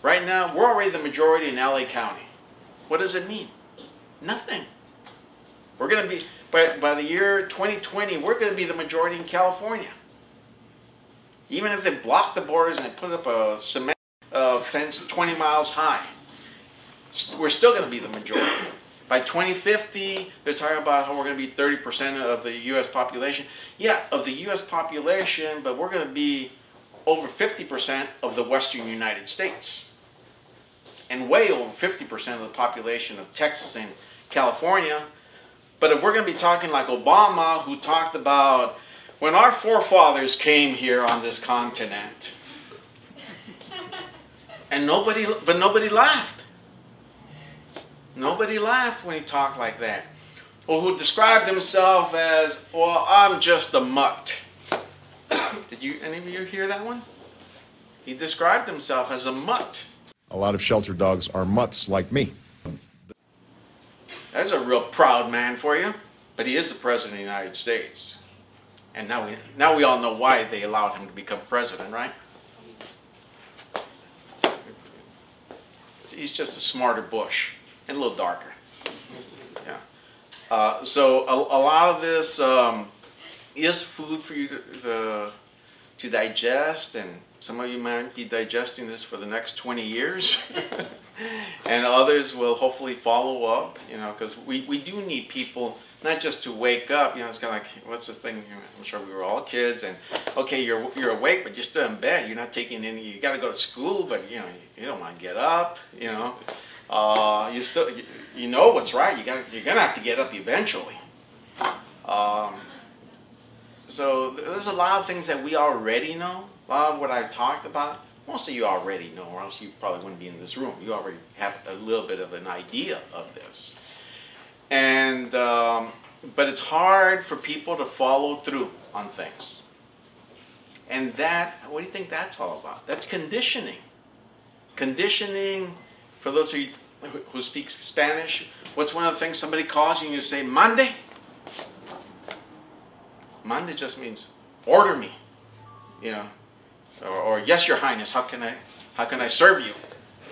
Right now, we're already the majority in LA County. What does it mean? Nothing. We're going to be, by the year 2020, we're going to be the majority in California. Even if they block the borders and they put up a cement fence 20 miles high, we're still going to be the majority. By 2050, they're talking about how we're going to be 30% of the U.S. population. Yeah, of the U.S. population, but we're going to be over 50% of the Western United States. And way over 50% of the population of Texas and California. But if we're going to be talking like Obama, who talked about when our forefathers came here on this continent, and nobody laughed. Nobody laughed when he talked like that. Or who described himself as, well, I'm just a mutt. Did any of you hear that one? He described himself as a mutt. A lot of shelter dogs are mutts like me. That's a real proud man for you. But he is the president of the United States. And now we all know why they allowed him to become president, right? He's just a smarter Bush and a little darker. Yeah. So a lot of this is food for you to digest, and some of you might be digesting this for the next 20 years. And others will hopefully follow up, you know, because we do need people, not just to wake up, you know, it's kind of like, what's the thing, I'm sure we were all kids, and okay, you're awake, but you're still in bed, you're not taking any, you got to go to school, but you know, you don't want to get up, you know, you know what's right, you're going to have to get up eventually. So there's a lot of things that we already know, a lot of what I talked about. Most of you already know, or else you probably wouldn't be in this room. You already have a little bit of an idea of this. And, but it's hard for people to follow through on things. And that, what do you think that's all about? That's conditioning. Conditioning, for those of you who speak Spanish, what's one of the things somebody calls you and you say, mande? Mande just means, order me, you know. Or yes, Your Highness, how can I serve you?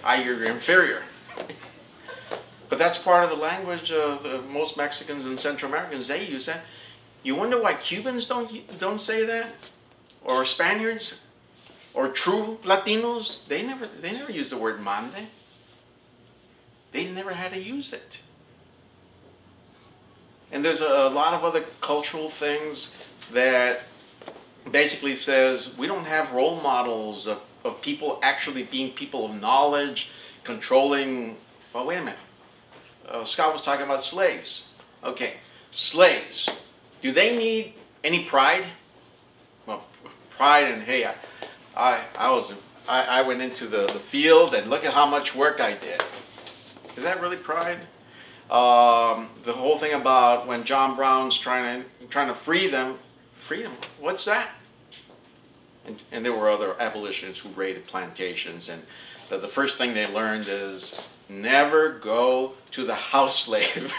You're your inferior. But that's part of the language of most Mexicans and Central Americans. They use that. You wonder why Cubans don't say that, or Spaniards, or true Latinos. They never use the word mande. They never had to use it. And there's a lot of other cultural things that basically says we don't have role models of people actually being people of knowledge, controlling. Well, wait a minute. Scott was talking about slaves. Okay, slaves. Do they need any pride? Well, pride and hey, I went into the field and look at how much work I did. Is that really pride? The whole thing about when John Brown's trying to free them. Freedom, what's that? And there were other abolitionists who raided plantations, and the first thing they learned is never go to the house slave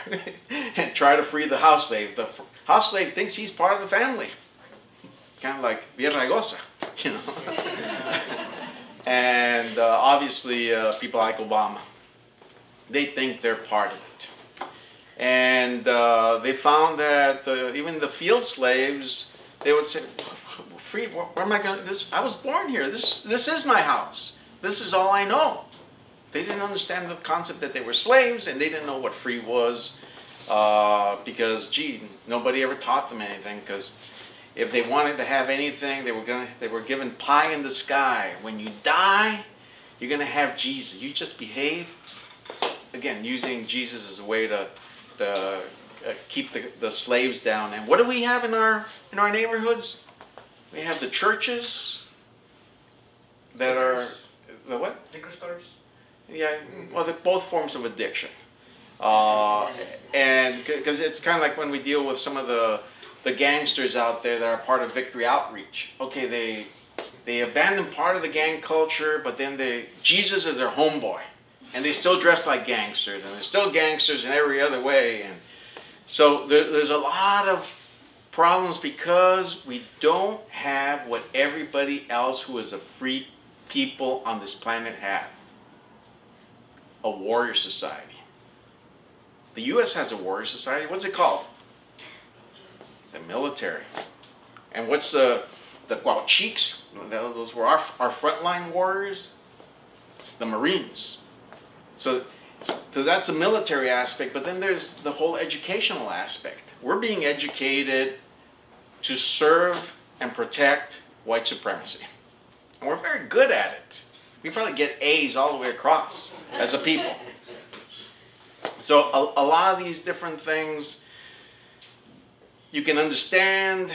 and try to free the house slave. The house slave thinks he's part of the family, kind of like Virragosa, you know. And obviously people like Obama, they think they're part of it. And they found that even the field slaves, they would say, free, where am I going? I was born here. This is my house. This is all I know. They didn't understand the concept that they were slaves, and they didn't know what free was because, gee, nobody ever taught them anything. Because if they wanted to have anything, they were given pie in the sky. When you die, you're going to have Jesus. You just behave. Again, using Jesus as a way to keep the slaves down. And what do we have in our neighborhoods? We have the churches that are the what? Liquor stores. Yeah, well, they're both forms of addiction. And because it's kind of like when we deal with some of the gangsters out there that are part of Victory Outreach. Okay, they abandon part of the gang culture, but then Jesus is their homeboy. And they still dress like gangsters, and they're still gangsters in every other way. And so there's a lot of problems because we don't have what everybody else who is a free people on this planet have. a warrior society. The U.S. has a warrior society. What's it called? The military. And what's the Guauchiks? Those were our frontline warriors. The Marines. So that's a military aspect, but then there's the whole educational aspect. We're being educated to serve and protect white supremacy. And we're very good at it. We probably get A's all the way across as a people. So a lot of these different things you can understand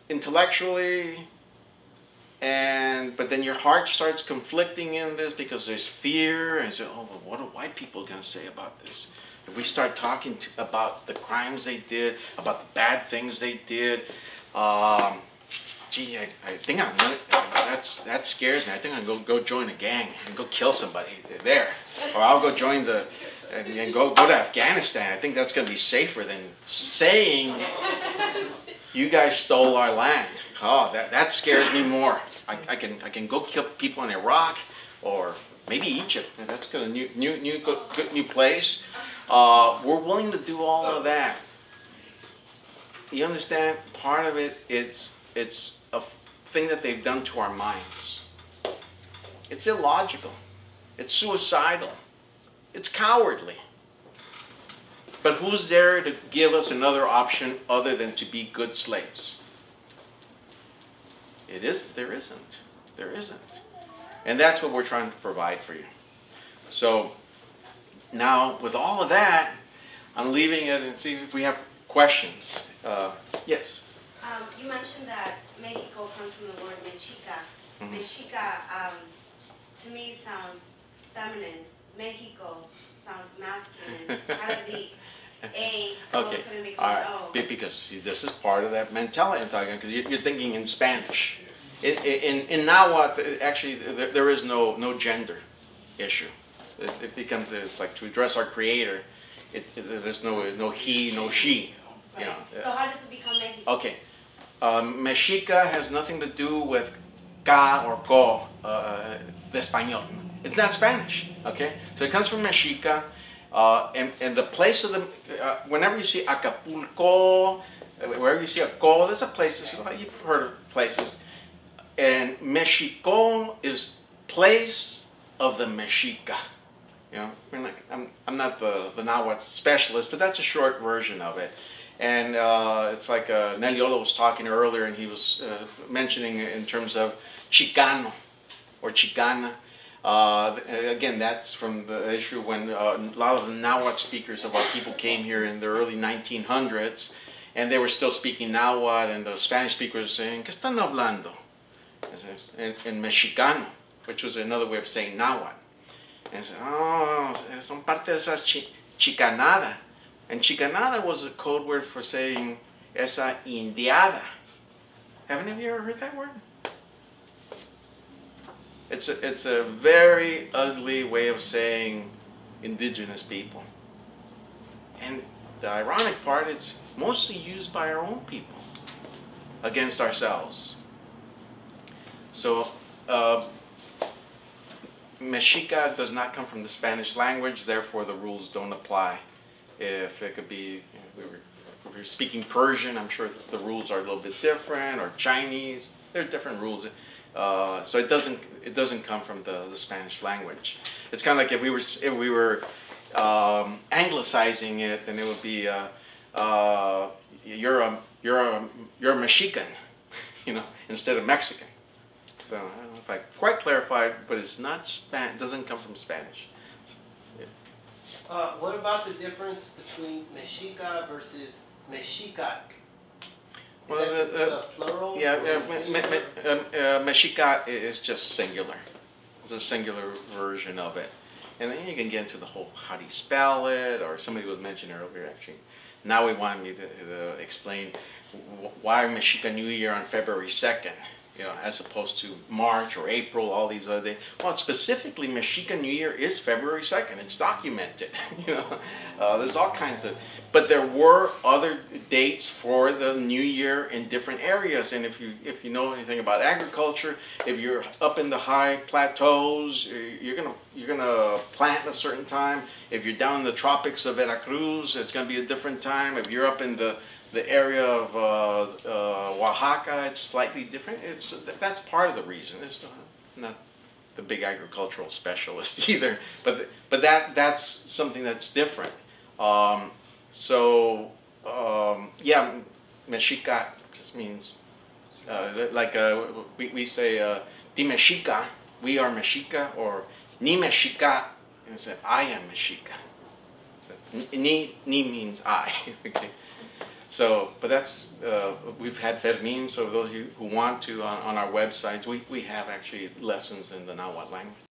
intellectually, but then your heart starts conflicting in this because there's fear, and so, oh, well, what are white people going to say about this? If we start talking about the crimes they did, about the bad things they did, gee, I think I'm gonna, that scares me. I think I'm going to go join a gang and go kill somebody there, or I'll go join and go to Afghanistan. I think that's going to be safer than saying you guys stole our land. Oh, that scares me more. I can go kill people in Iraq or maybe Egypt. That's a new place. We're willing to do all of that. You understand? Part of it, it's a thing that they've done to our minds. It's illogical. It's suicidal. It's cowardly. But who's there to give us another option other than to be good slaves? It isn't. There isn't. There isn't. And that's what we're trying to provide for you. So now, with all of that, I'm leaving it and see if we have questions. Yes? You mentioned that Mexico comes from the word Mexica. Mm-hmm. Mexica, to me, sounds feminine. Mexico sounds masculine. How did the A all of a sudden make all right. O? Because see, this is part of that mentality I'm talking, because you're thinking in Spanish. In Nahuatl, actually, there is no gender issue. It becomes, it's like to address our Creator. There's no he, no she. Right. You know. So how did it become Mexico? Okay. Mexica has nothing to do with ca or co, de español. It's not Spanish, okay? So it comes from Mexica, and the place of the, whenever you see Acapulco, wherever you see a co, there's a place, you've heard of places, and Mexico is place of the Mexica. You know, I'm not the Nahuatl specialist, but that's a short version of it. And it's like Nelliolo was talking earlier, and he was mentioning in terms of Chicano or Chicana. Again, that's from the issue when a lot of the Nahuatl speakers of our people came here in the early 1900s, and they were still speaking Nahuatl, and the Spanish speakers were saying, ¿Qué están hablando? In Mexicano, which was another way of saying Nahuatl. And said, oh, son parte de esa chicanada. And chicanada was a code word for saying esa indiada. Haven't any of you ever heard that word? It's a very ugly way of saying indigenous people. And the ironic part, it's mostly used by our own people against ourselves. So, Mexica does not come from the Spanish language, therefore the rules don't apply. If it could be, we were speaking Persian, I'm sure the rules are a little bit different, or Chinese, there are different rules. So it doesn't come from the Spanish language. It's kind of like if we were anglicizing it, then it would be you're a Mexican, you know, instead of Mexican. So I don't know if I quite clarified, but it's not It doesn't come from Spanish. So, yeah. What about the difference between Mexica versus Mexicat? Well, the plural? Yeah, Mexica is just singular. It's a singular version of it. And then you can get into the whole, how do you spell it? Or somebody was mentioning earlier, actually. Now we wanted me to explain why Mexica New Year on February 2nd. you know, as opposed to March or April, all these other days. Well, specifically, Mexica New Year is February 2nd. It's documented. You know, there's all kinds of, but there were other dates for the New Year in different areas. And if you know anything about agriculture, if you're up in the high plateaus, you're gonna plant a certain time. If you're down in the tropics of Veracruz, it's gonna be a different time. If you're up in the area of Oaxaca, it's slightly different. That's part of the reason. It's not the big agricultural specialist either, but that's something that's different. Yeah, Mexica just means like we say Ti Mexica, we are Mexica, or Ni Mexica, you say I am Mexica. So, ni means I. Okay. So, but that's, we've had Fermin, so those of you who want to, on our websites, we have actually lessons in the Nahuatl language.